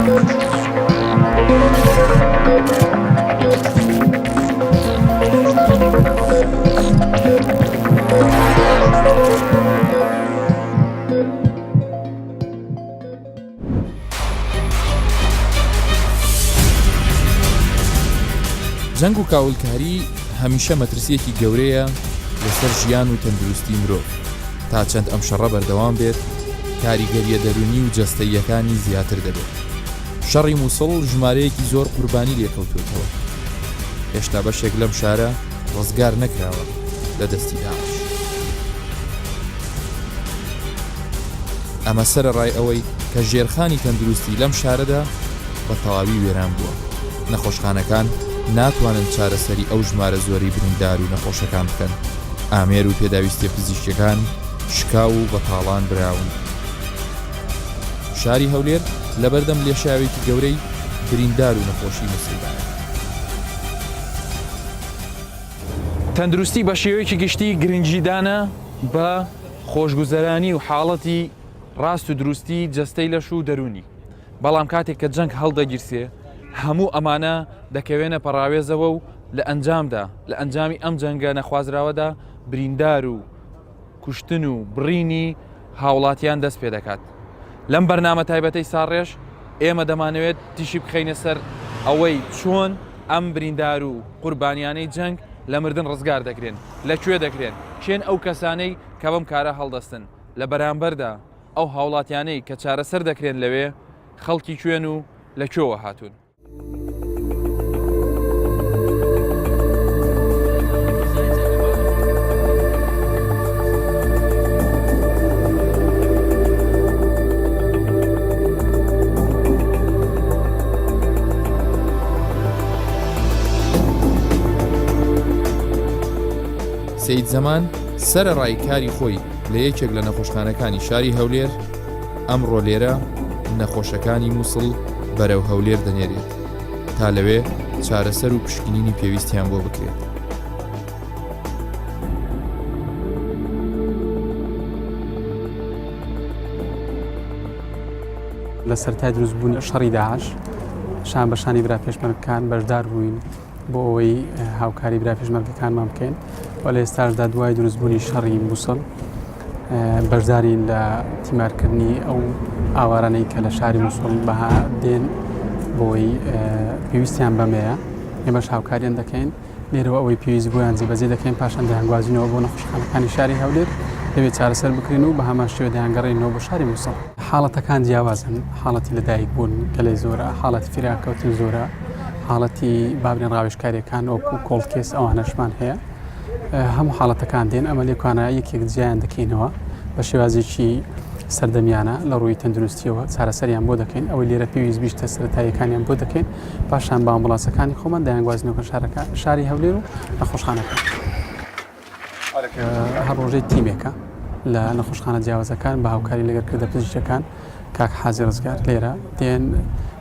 جەنگ و کاولکاری هەمیشە مەترسیەکی گەورەیە لەسەر ژیان و تەندروستی مرۆڤ. تا چەند ئەم شەڕە بەردەوام بێت، کاریگەریە دەرونی و جەستەییەکانی زیاتر دەبێت. شەڕی مووسڵ ژمارەیەکی زۆر قوربانی لێکەوتوێتەوە. هێشتا بەشێک لەم شارە ڕزگار نەکراوە لە دەستی داعش. ئەمە سەرەڕای ئەوەی کە ژێرخانی تەندروستی لەم شارەدا بە تەواوی وێران بووە. نەخۆشخانەکان ناتوانن چارەسەری ئەو ژمارە زۆری بریندار و نەخۆشەکان بکەن. ئامێر و پێداویستی پزیشکیەکان شکاو و بەتاڵان براون. شاری هەولێر لەبەردەم لێشاوێکی گەورەی بریندار و نەخۆشی مووسڵدایە. تەندروستی بە شێوەیەکی گشتی گرنگیدانە بە خۆشگوزەرانی و حاڵەتی ڕاست و دروستی جەستەی لەش و دەرونی. بەڵام کاتێک کە جەنگ هەڵدەگیرسێ، هەموو ئەمانە دەکەوێنە پەراوێزەوە و لە ئەنجامدا لە ئەنجامی ئەم جەنگە نەخوازراوەدا بریندار و کوشتن و بڕینی هاوڵاتیان دەست پێ دەکات. لەم بەرنامە تایبەتەی ساڕێژ ئێمە دەمانەوێت تیشی بخەینە سەر ئەوەی چۆن ئەم بریندار و قوربانیانەی جەنگ لە مردن ڕزگار دەکرێن، لەکوێ دەکرێن، چێن ئەو کەسانەی کە بەم کارە هەڵدەستن لە بەرامبەردا ئەو هاوڵاتیانەی کە چارەسەر دەکرێن لەوێ خەڵکی کوێن و لەکوێوە هاتوون. سەید زەمان سەرەڕای کاری خۆی لە یەکێک لە نەخۆشخانەکانی شاری هەولێر ئەمڕۆ لێرە نەخۆشەکانی مووسڵ بەرەو هەولێر دەنێرێت تا لەوێ چارەسەر و پشکنینی پێویستیان بۆ بکرێت. لە سەرەتای دروستبوون شەڕی داعش شان بەشانی برا پێشمەرگەکان بەشدار بووین بۆ ئەوەی هاوکاری برا پێشمەرگەکانمان بکەین و لە ئێستاشدا دوای دروستبوونی شەڕی مووسڵ بەشدارین لە تیمارکردنی ئەو ئاوارانەی کە لە شاری مووسڵ بەها دێن بۆی پێویستیان بەمەیە. ئێمەش هاوکاریان دەکەین لێرەوە ئەوەی پێویست بۆیان جێبەجێ دەکەین، پاشان دەیانگوازینەوە بۆ نەخۆشخانەکانی شاری هەولێر دەبێت چارەسەر بکرین و بە هەمان شێوە دەیانگەڕێنەوە بۆ شاری مووسڵ. حاڵەتەکان جیاوازن، حاڵەتی لەدایک بوون گەلەی زۆرە، حاڵەتی فراکەوتن زۆرە، حاڵەتی بابرێن ڕاوێژکاریەکان وەکو کۆڵکێس ئەوانەشمان هەیە. هەموو حاڵەتەکان دێن ئەمە لێکوانە یەکێک جیایان دەکەینەوە بە شێوازێکی سەردەمیانە لە ڕووی تەندروستیەوە چارەسەریان بۆ دەکەین، ئەوەی لێرە پێویست بیشتە سەرەتاییەکانیان بۆ دەکەین، پاشان بە ئەمبوڵانسەکانی خۆمان دەیانگوازینەوە شاری هەولێر و نەخۆشخانەکان. هەر ڕۆژەی تیمێکە لە نەخۆشخانە جیاوازەکان بە هاوکاری لەگەڵکردە پزیشکەکان کاک حازی ڕزگار لێرە دێن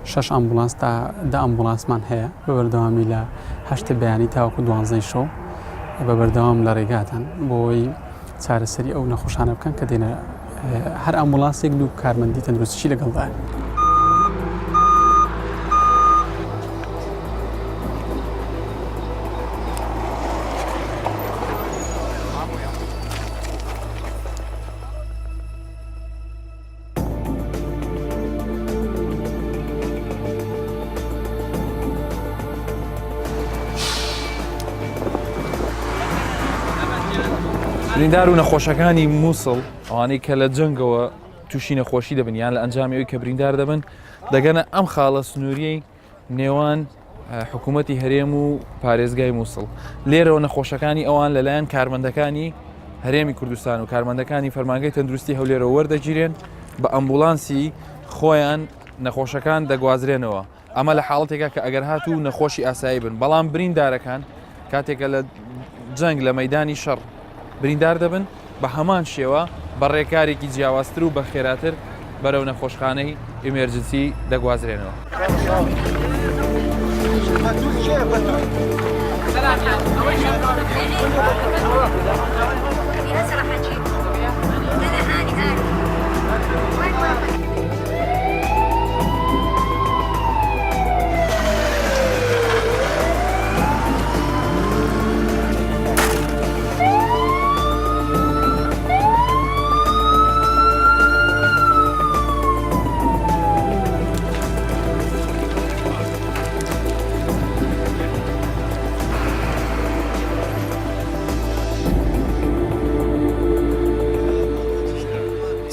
6 ئەمبوڵانس تا 10 ئەمبوڵانسمان هەیە بە بەردەوامی لە 8 بەیانی تاوەکو 12 شەو بە بەردەوام لە ڕێگاتان بۆی چارەسەری ئەو نەخۆشانە بکەن کە دێنە هەر ئەمبوڵانسێک دوو کارمەندی تەندروستیی لەگەڵدایە. بریندار و نەخۆشەکانی مووسڵ ئەوانەی کە لە جەنگەوە تووشی نەخۆشی دەبن یان لە ئەنجامی ئەوی کە بریندار دەبن دەگەنە ئەم خاڵە سنووریەی نێوان حکوومەتی هەرێم و پارێزگای مووسڵ. لێرەوە نەخۆشەکانی ئەوان لەلایەن کارمەندەکانی هەرێمی کوردستان و کارمەندەکانی فەرمانگەی تەندروستی هەولێرەوە وەردەگیرێن بە ئەمبوڵانسی خۆیان نەخۆشەکان دەگوازرێنەوە. ئەمە لە حاڵەتێکە کە ئەگەر هاتوو نەخۆشی ئاسایی بن، بەڵام بریندارەکان کاتێکە لە جەنگ لە مەیدانی شەڕ بریندار دەبن بە هەمان شێوە بە ڕێکارێکی جیاوازتر و بە خێراتر بەرەو نەخۆشخانەی ئیمێرجنسی دەگوازرێنەوە.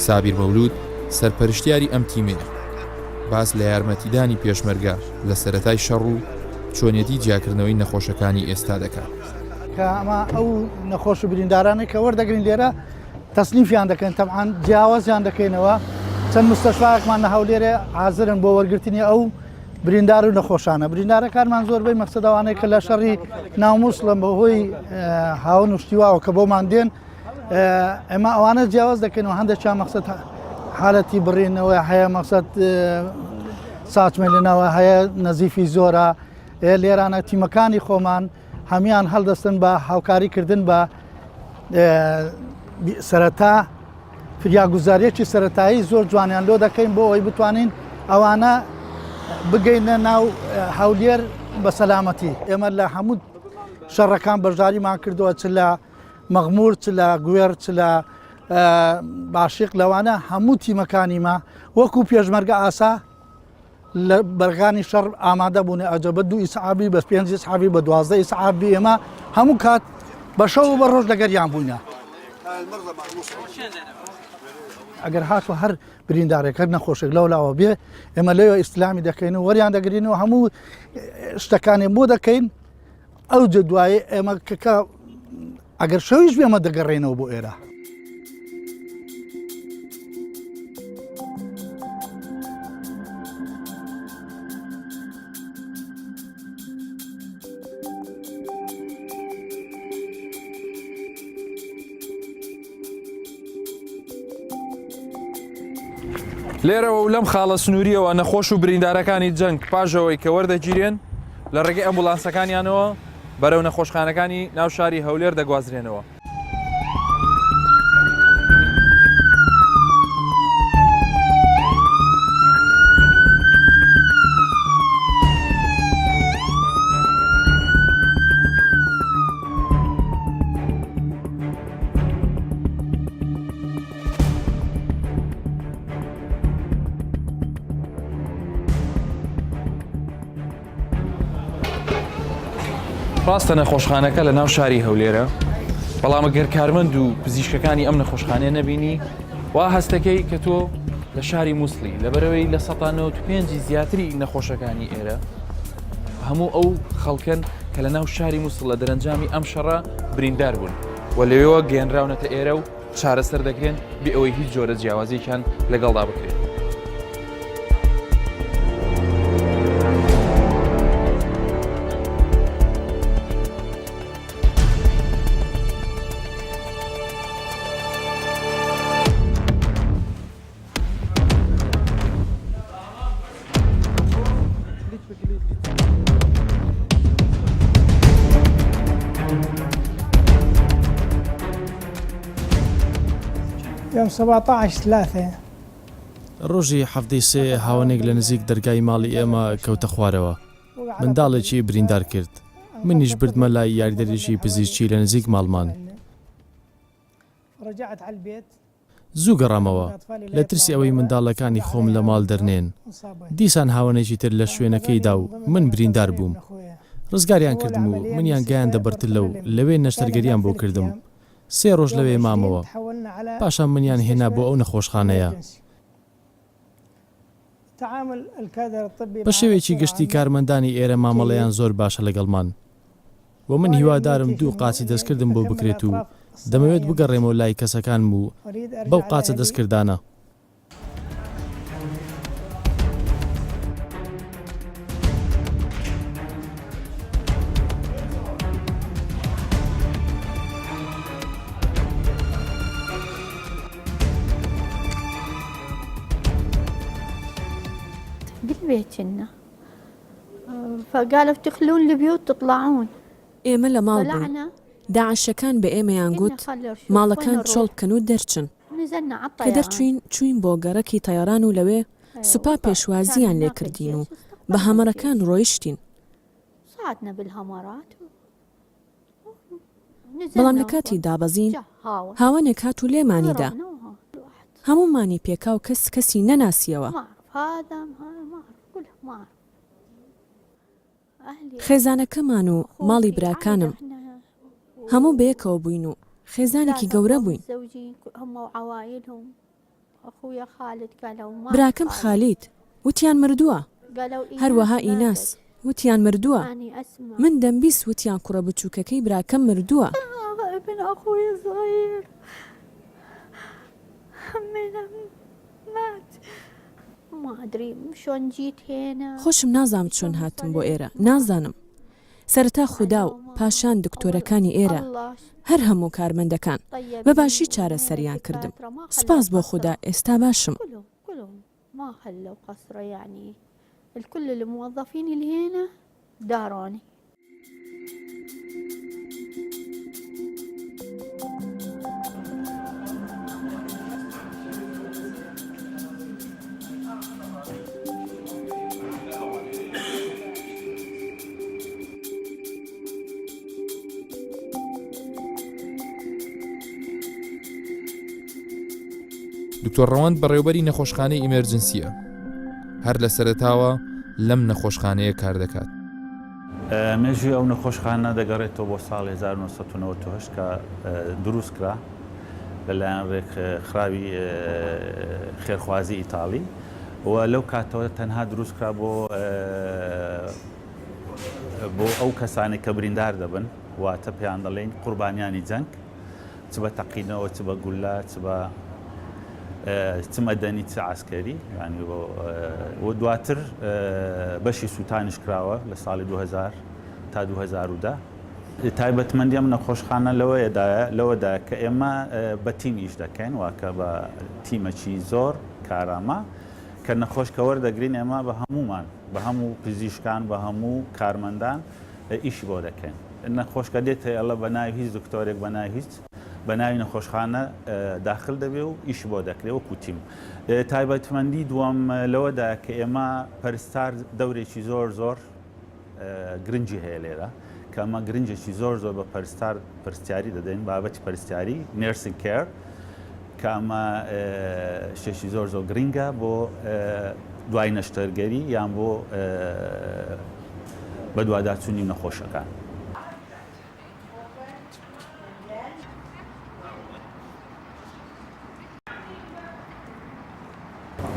سابیر مەولود سەرپەرشتیاری ئەم تیمەیە باس لە یارمەتیدانی پێشمەرگە لە سەرەتای شەڕ و چۆنیەتی جیاکردنەوەی نەخۆشەکانی ئێستا دەکات کە ئەمە ئەو نەخۆش و بریندارانەی کە وەردەگرین لێرە تەسنیفیان دەکەن تەبعاان جیاوازیان دەکەینەوە چەند مستەشفاەکمان لە هەولێرە حازرن بۆ وەرگرتنی ئەو بریندار و نەخۆشانە بریندارەکانمان زۆربەی مەقسەدەوانەیە کە لە شەڕی ناوموسڵم بەهۆی هاون وشتیواوە کە بۆمان دێن ئێمە ئەوانە جیاواز دەکەنەوە هەندێکیان مەقسەد حالەتی بڕینەوە هەیە مەقسەد ساچمێنەوە هەیە نەزیفی زۆرە لێرانە تیمەکانی خۆمان هەمیان هەڵدەستن بە هاوکاریکردن بە سەرەتا فریاگوزاریەکی سەرەتایی زۆر جوانیان لۆ دەکەین بۆ ئەوەی بتوانین ئەوانە بگەینە ناو هەولێر بە سەلامەتی ئێمە لە هەموو شەڕەکان بەشداریمان کردووە چ لە مەغمور چ لە گوێر چ لە باشیق لەوانە هەموو تیمەکانیمە وەکو پێشمەرگە ئاسا لە بەرگانی شەڕ ئامادە بوون ئەجە بە 2 ئیسعابی بە 5 ئیسعابی بە 12 ئیسعابی ئێمە هەموو کات بە شەو بە ڕۆژ لەگەریان بووینە ئەگەر هاتوە هەر بریندارێک هەر نەخۆشێک لەولاوە بێ ئێمە لەوێ ئیسلامی دەکەین و وەریان دەگرینەوە هەموو شتەکانی بۆ دەکەین ئەو جدوایە ئێمە کەکە ئەگەر شەویش بێمە دەگەڕێنەوە بۆ ئێرە لێرەوە و لەم خاڵە سنووریەوە نەخۆش و بریندارەکانی جەنگ پاژەوەی کە وەردەگیرێن لە ڕێگەی ئەمبولانسەکانیانەوە بەرەو نەخۆشخانەکانی ناو شاری هەولێر دەگوازرێنەوە. ڕاستە نەخۆشخانەکە لە ناو شاری هەولێرە، بەڵام ئەگەر کارمەند و پزیشکەکانی ئەم نەخۆشخانەیە نەبینی وا هەستەکەی کە تۆ لە شاری مووسڵی لەبەرەوەی لە 95 زیاتری نەخۆشەکانی ئێرە هەموو ئەو خەڵکن کە لە ناو شاری مووسڵ لە دەرەنجامی ئەم شەڕە بریندار بوون و لەوێەوە گەێنراونەتە ئێرە و چارەسەر دەکرێن بێ ئەوەی هیچ جۆرە جیاوازییان لەگەڵدا بکرێت. يوم 17/3 ڕۆژی هەفتەی سێ هاوانێک لە نزیک دەرگای ماڵی ئێمە کەوتە خوارەوە منداڵێکی بریندار کرد منیش بردمە لای یاریدەریشی پزیشکی لە نزیک ماڵمان زوو گەڕامەوە لە ترسی ئەوەی منداڵەکانی خۆم لە ماڵ دەرنێن دیسان هاوانێکی تر لە شوێنەکەیدا و من بریندار بووم ڕزگاریان کردم و منیان گیان دەبەرتر لەوێ نەشتەرگەریان بۆ کردم 3 ڕۆژ لەوێ مامەوە پاشان منیان هێنا بۆ ئەو نەخۆشخانەیە بە شێوێکی گشتی کارمەندانی ئێرە مامەڵەیان زۆر باشە لەگەڵمان و من هیوادارم 2 قاچی دەستکردم بۆ بکرێت و دەمەوێت بگەڕێمەوە لای کەسەکانم و بەو قاچە دەستکردانە بالبيت كنا فقالوا تدخلون البيوت تطلعون ئێمە لە ماڵ بووین داعشەکان بە ئێمەیان گوت ماڵەکان چۆڵ بکەن و دەرچن کە دەرچوین چوین بۆ گەڕەکی تەیاران و لەوێ سوپا پێشوازیان لێ کردین و بە هەمەرەکان ڕۆیشتین بەڵام لە کاتی دابەزین هاوانێک هات و لێمانیدا هەمومانی پێکا و کەسی نەناسیەوە خێزانەکەمان و ماڵی براکانم هەموو بەیەکەوە بووین و خێزانێکی گەورە بووین براکەم خالیت وتیان مردووە، هەروەها ئیناس وتیان مردووە، من دەمبیست وتیان کوڕە بچووکەکەی براکەم مردووە. خۆشم نازانم چۆن هاتم بۆ ئێرە، نازانم. سەرەتا خودا و پاشان دکتۆرەکانی ئێرە، هەر هەموو کارمەندەکان بە باشی چارەسەریان کردم. سوپاس بۆ خودا ئێستا باشم. الكل الموظفين اللي هنا داروني. دکتۆر ڕەوەند بەڕێوەبەری نەخۆشخانەی ئیمەرجنسیە، هەر لە سەرەتاوە لەم نەخۆشخانەیە کار دەکات. مێژوی ئەو نەخۆشخانە دەگەڕێتەوە بۆ ساڵی 1998 کە دروست کرا لەلایەن ڕێکخراوی خێرخوازی ئیتاڵی و لەو کاتەوە تەنها دروست کرا بۆ ئەو کەسانی کە بریندار دەبن، واتە پێیان دەڵێن قوربانیانی جەنگ، چ بە تەقینەوە، چ بە گولا، چ مەدەنی، چ عسکەری، ینی و دواتر بەشی سووتانیش کراوە لە ساڵی 2000 تا 2010. تایبەتمەندی ئەم نەخۆشخانە لەوەدا کە ئێمە بە تیمیش دەکەین، واکە بە تیمەکی زۆر کارامە کە نەخۆشکە وەردەگرین ئێمە بە هەمومان، بە هەموو پزیشکان، بە هەموو کارمەندان ئیشی بۆ دەکەین. نەخۆشکە دێتە ئەڵە بە ناوی هیچ دکتۆرێک، بە ناوی هیچ، بە ناوی نەخۆشخانە داخل دەبێ و ئیش بۆ دەکرێت وەکو تیم. تایبەتمەندی دووەم لەوەدا کە ئێمە پەرستار دەورێکی زۆر گرنگی هەیە لێرە، کە ئەمە گرنجێکی زۆر بە پەرستار پرسیاری دەدەین، بابەتی پەرستیاری نێرسینگ کێر، کە ئەمە شتێکی زۆر گرنگە بۆ دوای نەشتەرگەری یان بۆ بە دوواداچوونی نەخۆشەکان.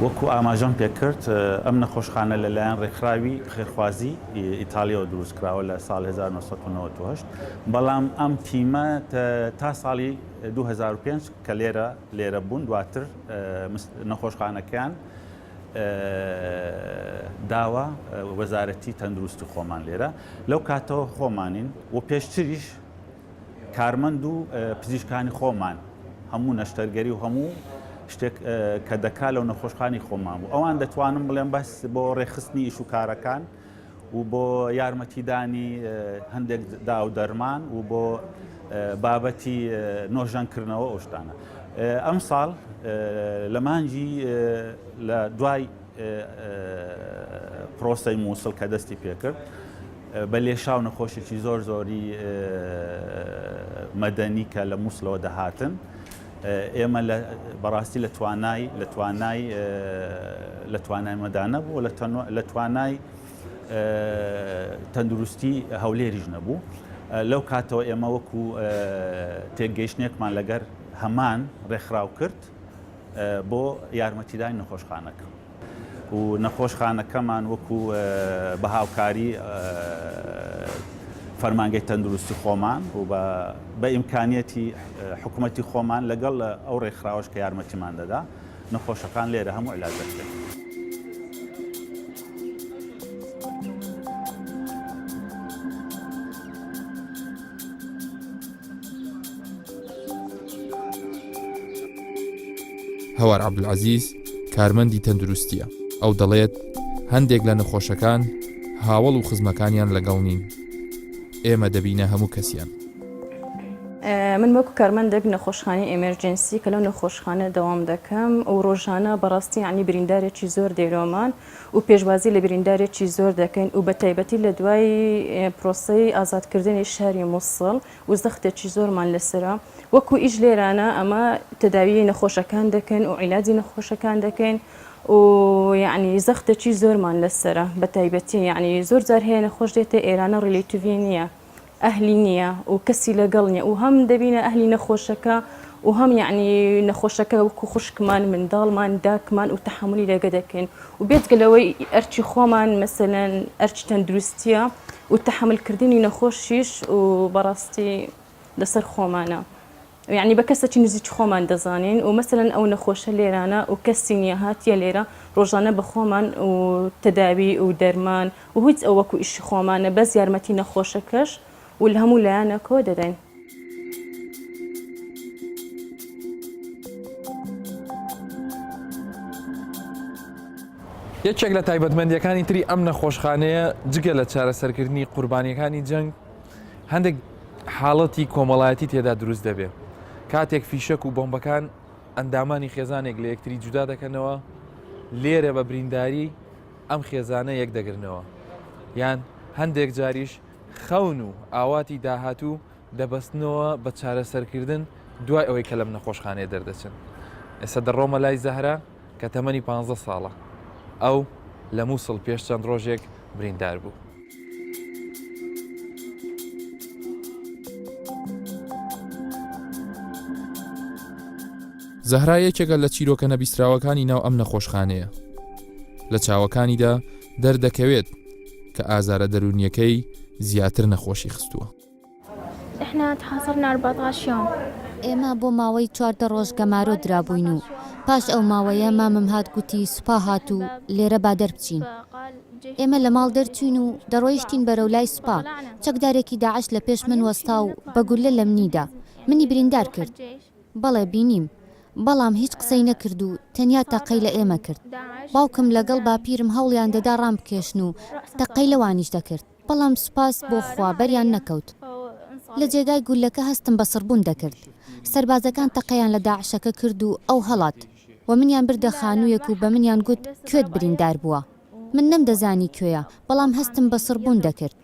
وەکو ئاماژەم پێکرد، ئەم نەخۆشخانە لەلایەن ڕێکخراوی خێرخوازی ئیتالیەوە دروست کراوە لە ساڵ 1998، بەڵام ئەم تیمە تا ساڵی 2005 کە لێرە بوون، دواتر نەخۆشخانەکەیان داوە وەزارەتی تەندروستی خۆمان لێرە، لەو کاتەوە خۆمانین و پێشتریش کارمەند و پزیشکانی خۆمان هەموو نەشتەرگەری و هەموو شتێک کە دەکا لەو نەخۆشخانی خۆمان بوو. ئەوان دەتوانم بڵێم بەس بۆ ڕێخستنی ئیش و کارەکان و بۆ یارمەتیدانی هەندێک دا و دەرمان و بۆ بابەتی نۆژەنکردنەوە ئەو شتانە. ئەم ساڵ لە مانجی لە دوای پرۆسەی مووسڵ کە دەستی پێکرد، بە لێشاو نەخۆشێکی زۆری مەدەنی کە لە مووسڵەوە دەهاتن، ئێمە بەڕاستی لە توانای مەدانە بوو، لە توانای تەندروستی هەولێریش نەبوو. لەو کاتەوە ئێمە وەکو تێگەیشتنێکمان لەگەر هەمان ڕێکخراو کرد بۆ یارمەتیدانی نەخۆشخانەکە و نەخۆشخانەکەمان وەکو بە هاوکاری فەرمانگەی تەندروستی خۆمان و بە ئیمکانیەتی حکوومەتی خۆمان لەگەڵ ئەو ڕێکخراوەش کە یارمەتیمان دەدا، نەخۆشەکان لێرە هەموو عیلاج دەکرێت. هەوار عەبدولعەزیز کارمەندی تەندروستیە، ئەو دەڵێت هەندێک لە نەخۆشەکان هاوڵ و خزمەکانیان لەگەڵ نین، ئێمە دەبینە هەموو کەسیان. من وەکو کارمەندێک نەخۆشخانەی ئێمەرجنسی کە لەو نەخۆشخانە دەوام دەکەم و ڕۆژانە بەڕاستی عنی بریندارێکی زۆر دەیرۆمان و پێشوازی لە بریندارێکی زۆر دەکەین و بە تایبەتی لە دوای پرۆسەی ئازادکردنی شاری مووسڵ و زەختێکی زۆرمان لەسرە. وەکو ئیش لێرانە ئەمە تەداوی نەخۆشەکان دەکەن و عیلاجی نەخۆشەکان دەکەین و یعنی زەختێکی زۆرمان لەسرە بە تایبەتی، یعنی زۆر جار هەیە نەخۆش دێتە ئێرانە ڕیلیتیڤی نییە، ئەهلی نییە و کەسی لەگەڵ نییە و هەم دەبینە ئەهلی نەخۆشەکە و هەم یعنی نەخۆشەکە وەکو خوشکمان منداڵمان داکمان و تەحملی لێگە دەکەین و بێتگەلەوەی ئەرچی خۆمان مەسەلەن ئەرچی تەندروستیە و تەحملکردنی نەخۆشیش و بەڕاستی لەسەر خۆمانە یعنی بە کەسێکی نزیک خۆمان دەزانین و مەسەلەن ئەو نەخۆشە لێرانە و کەسی نییە هاتیە لێرە ڕۆژانە بە خۆمان و تەداوی و دەرمان و هیچ ئەو وەکو ئیشی خۆمانە بەس یارمەتی نەخۆشەکەش و لە هەموو لایەنە کۆ دەدەین. یەکێک لە تایبەتمەندیەکانی تری ئەم نەخۆشخانەیە جگە لە چارەسەرکردنی قوربانیەکانی جەنگ هەندێک حاڵەتی کۆمەڵایەتی تێدا دروست دەبێت کاتێک فیشەک و بۆمبەکان ئەندامانی خێزانێک لە یەکتری جودا دەکەنەوە لێرە بە برینداری ئەم خێزانە یەک دەگرنەوە یان هەندێک جاریش خەون و ئاواتی داهاتوو دەبەستنەوە بە چارەسەرکردن دوای ئەوەی کە لەم نەخۆشخانەیە دەردەچن. ئێستا دەڕۆمە لای زەهرا کە تەمەنی 15 ساڵە ئەو لە مووسڵ پێش چەند ڕۆژێک بریندار بوو. زەهرا یەکێکە لە چیرۆکە نەبیستراوەکانی ناو ئەم نەخۆشخانەیە لە چاوەکانیدا دەردەکەوێت کە ئازارە دەرونیەکەی زیاتر نەخۆشی خستووە. إحنا تحاصرنا 14 يوم. ئێمە بۆ ماوەی 14 ڕۆژ گەمارۆ درابووین و پاش ئەو ماوەیە مامم هات گوتی سوپا هات و لێرە با دەربچین. ئێمە لە ماڵ دەرچوین و دەڕۆیشتین بەرەو لای سوپا چەکدارێکی داعش لە پێش من وەستا و بەگولە لە منیدا منی بریندار کرد. بەڵێ بینیم بەڵام هیچ قسەی نەکرد و تەنیا تەقەی لە ئێمە کرد. باوکم لەگەڵ باپیرم هەوڵیان دەدا ڕام بکێشن و تەقەی لەوانیش دەکرد. بەڵام سوپاس بۆ خوا بەریان نەکەوت. لە جێگای گولەکە هەستم بە سڕبوون دەکرد. سەربازەکان تەقەیان لە داعشەکە کرد و ئەو هەڵات و منیان بردە خانوویەک و بە منیان گوت کوێت بریندار بووە. من نەمدەزانی کوێیە بەڵام هەستم بە سڕبوون دەکرد.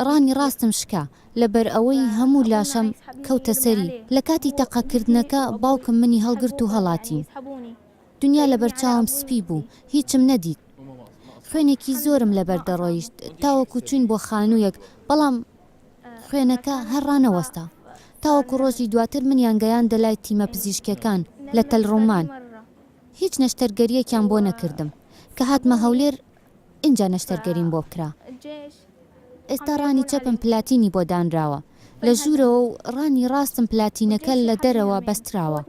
ڕانی ڕاستم شکا لەبەر ئەوەی هەموو لاشەم کەوتە سەری. لە کاتی تەقەکردنەکە باوکم منی هەڵگرت و هەڵاتین. دنیا لە بەرچاوم سپی بوو هیچم نەدیت. خوێنێکی زۆرم لەبەر دەڕۆیشت تاوەکو چوین بۆ خانوویەک بەڵام خوێنەکە هەرڕانەوەستا. تاوەکو ڕۆژی دواتر منیان گەیان دەلای تیمە پزیشکەکان لە تەلڕۆمان. هیچ نەشتەرگەریەکیان بۆ نەکردم کە هاتمە هەولێر اینجا نەشتەرگەریم بۆ بکرا. ئێستا ڕانی چەپم پلاتینی بۆ دانراوە لە ژوورەوە و ڕانی ڕاستم پلاتینەکە لە دەرەوە بەستراوە.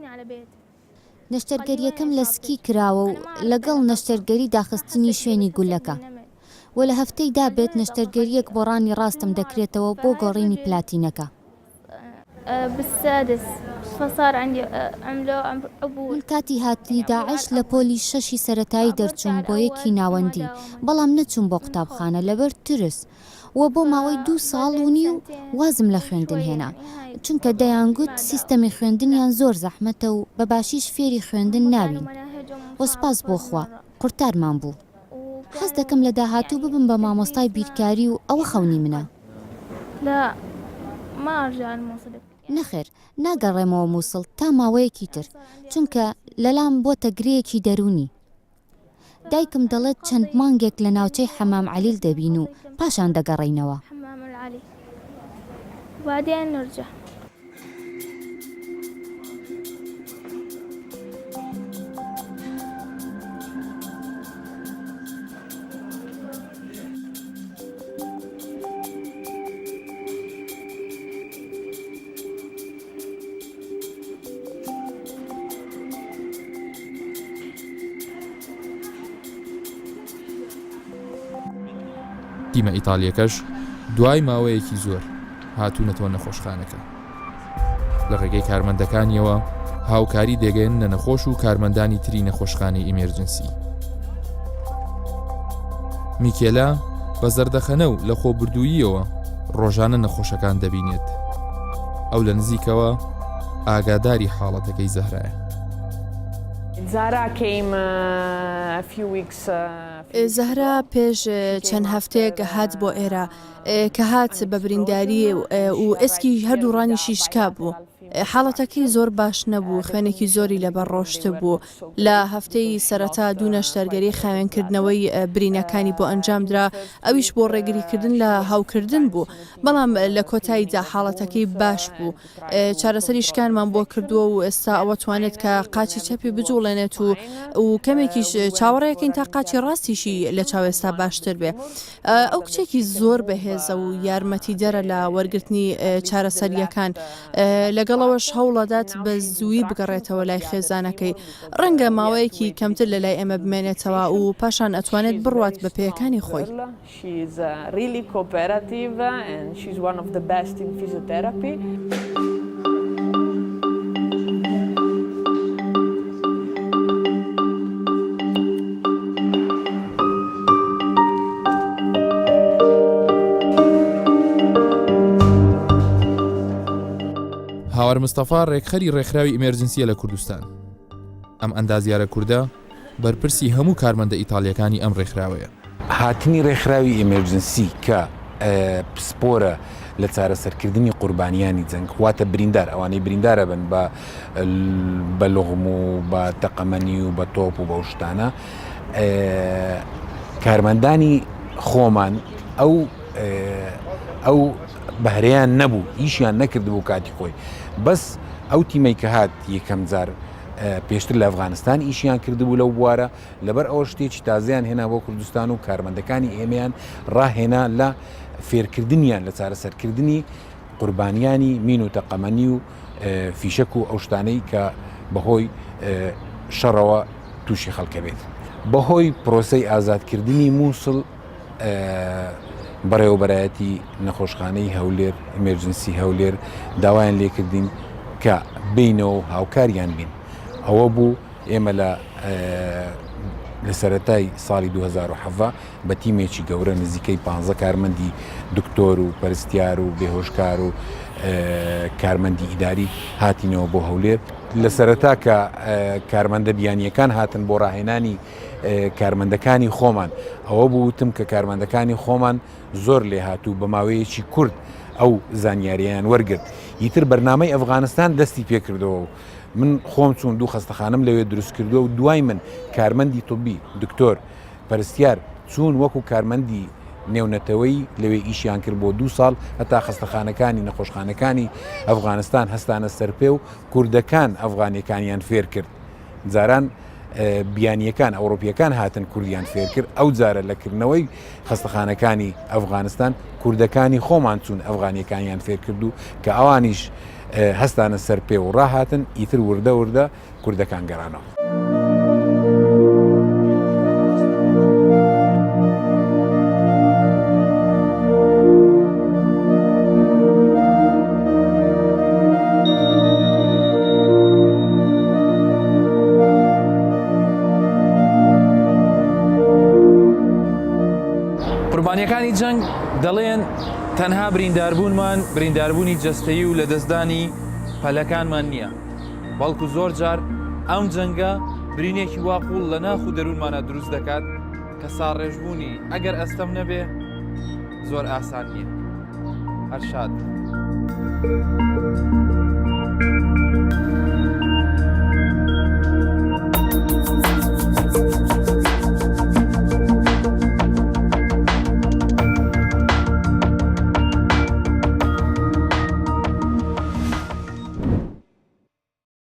نەشتەرگەریەکەم لە سکی کراوە و لەگەڵ نەشتەرگەری داخستنی شوێنی گولەکە و لە هەفتەی دابێت نەشتەرگەریەک بۆ ڕانی ڕاستم دەکرێتەوە بۆ گۆڕینی پلاتینەکە. بالسادس فصار عندي عملوا أبو من کاتی هاتنی داعش لە پۆلی 6 سەرەتایی دەرچووم بۆ یەکی ناوەندی بەڵام نەچووم بۆ قوتابخانە لەبەر ترس و بۆ ماوەی 2 ساڵ و نیو وازم لە خوێندن هێنا چونکە دەیانگوت سیستەمی خوێندنیان زۆر زەحمەتە و بەباشیش فێری خوێندن ناوین. وەسپاس بۆ خوا قورتارمان بوو. حەز دەکەم لە داهاتوو ببم بە مامۆستای بیرکاری و ئەوە خەونی منە. لا ما أرجع الموصل. نەخێر ناگەڕێمەوە مووسڵ تا ماوەیەکی تر چونکە لەلام بۆتە گرەیەکی دەرونی. دایکم دەڵێت چەند مانگێک لە ناوچەی حەمام عەلیل دەبین و پاشان دەگەڕێینەوە. حمام العلي وبعدين نرجع. تیمە ئیتالیەکەش دوای ماوەیەکی زۆر هاتوونەتەوە نەخۆشخانەکە. لە ڕێگەی کارمەندەکانیەوە هاوکاری دێگەێن لە نەخۆش و کارمەندانی تری نەخۆشخانەی ئیمێرجنسی. میکێلا بە زەردەخەنە و لە خۆبردووییەوە ڕۆژانە نەخۆشەکان دەبینێت. ئەو لە نزیکەوە ئاگاداری حاڵەتەکەی زەهرایە. زەهرا پێش چەند هەفتەیەک هات بۆ ئێرە کە هات بە برینداری و ئێسکی هەردوو ڕانی شیشکا بوو. حاڵەتەکەی زۆر باش نەبوو، خوێنێکی زۆری لەبەر ڕۆشت بوو. لە هەفتەی سەرەتا دوو نەشتەرگەری خاوێنکردنەوەی برینەکانی بۆ ئەنجامدرا، ئەویش بۆ ڕێگریکردن لە هاوکردن بوو. بەڵام لە کۆتاییدا حاڵەتەکەی باش بوو. چارەسەری شکانمان بۆ کردووە و ئێستا ئەوە توانێت کە قاچی چەپی بجوڵێنێت و کەمێکیش چاوەڕێەکەین تا قاچی ڕاستیشی لە چاوێستا باشتر بێ. ئەو کچێکی زۆر بەهێزە و یارمەتی دەرە لە وەرگرتنی چارەسەریەکان، لەگەڵەوەش هەوڵەدات بە زووی بگەڕێتەوە لای خێزانەکەی. ڕەنگە ماوەیەکی کەمتر لە لای ئێمە بمێنێتەوە و پاشان ئەتوانێت بڕوات بە پێیەکانی خۆی. هاوار مستەفا ڕێکخەری ڕێکخراوی ئیمێرجنسیە لە کوردستان. ئەم ئەندازیارە کووردە بەرپرسی هەموو کارمەندە ئیتالیەکانی ئەم ڕێکخراوەیە. هاتنی ڕێکخراوی ئیمێرجنسی کە پسپۆرە لە چارەسەرکردنی قوربانیانی جەنگ، واتە بریندار، ئەوانەی بریندارە بن بە لۆغم و بە تەقەمەنی و بە تۆپ و بە شتانە، کارمەندانی خۆمان ئەو بەهرەیان نەبوو، ئیشیان نەکردبوو کاتی خۆی، بەس ئەو تیمەی کە هات یەکەم جار پێشتر لە ئەفغانستان ئیشیان کردبوو لەو بوارە، لەبەر ئەوە شتێکی تازیان هێنا بۆ کوردستان و کارمەندەکانی ئێمەیان ڕاهێنا لە فێرکردنیان لە چارەسەرکردنی قوربانیانی مین و تەقەمەنی و فیشەک و ئەو شتانەی کە بەهۆی شەڕەوە تووشی خەڵکە بێت. بەهۆی پرۆسەی ئازادکردنی مووسڵ بەڕێوەبەرایەتی نەخۆشخانەی هەولێر ئیمێرجنسی هەولێر داوایان لێکردین کە بینەوە هاوکاریان بین. ئەوە بوو ئێمە لە سەرەتای ساڵی 2007 بە تیمێکی گەورە نزیکەی 15 کارمەندی دکتۆر و پەرستیار و بێهۆشکار و کارمەندی ئیداری هاتینەوە بۆ هەولێر. لە سەرەتا کە کارمەندە بیانیەکان هاتن بۆ ڕاهێنانی کارمەندەکانی خۆمان، ئەوە بووتم کە کارمەندەکانی خۆمان زۆر لێ هاتوو بە ماوەیەکی کورد ئەو زانیاریان وەرگرت. ئیتر بەرنامەی ئەفغانستان دەستی پێکردەوە و من خۆم چوون دوو خەستەخانم لەوێ دروست کردووە و دوای من کارمەندی توبی دکتۆر پەرستیار چوون وەکو کارمەندی نێونەتەوەی لەوێ ئیشیان کرد بۆ 2 ساڵ، هەتا خەستەخانەکانی نەخۆشخانەکانی ئەفغانستان هەستانە سەرپێ و کوردەکان ئەفغانیەکانیان فێر کرد. جاران بیانیەکان ئەوڕۆپیەکان هاتن کوردیان فێر کرد، ئەو جارە لەکردنەوەی خەستەخانەکانی ئەفغانستان کوردەکانی خۆمان چوون ئەفغانیەکانیان فێر کردو کە ئەوانیش هەستانە سەرپێ و ڕاهاتن، ئیتر وردە وردە کوردەکان گەڕانەوە. قوربانیەکانی جەنگ دەڵێن تەنها برینداربوونمان برینداربوونی جەستەیی و لە دەستدانی پەلەکانمان نییە، بەڵکو زۆر جار ئەم جەنگە برینێکی واقوڵ لە ناخ و دەروونمانە دروست دەکات کە ساڕێژبوونی ئەگەر ئەستەم نەبێ زۆر ئاسان نییە. هەر شاد.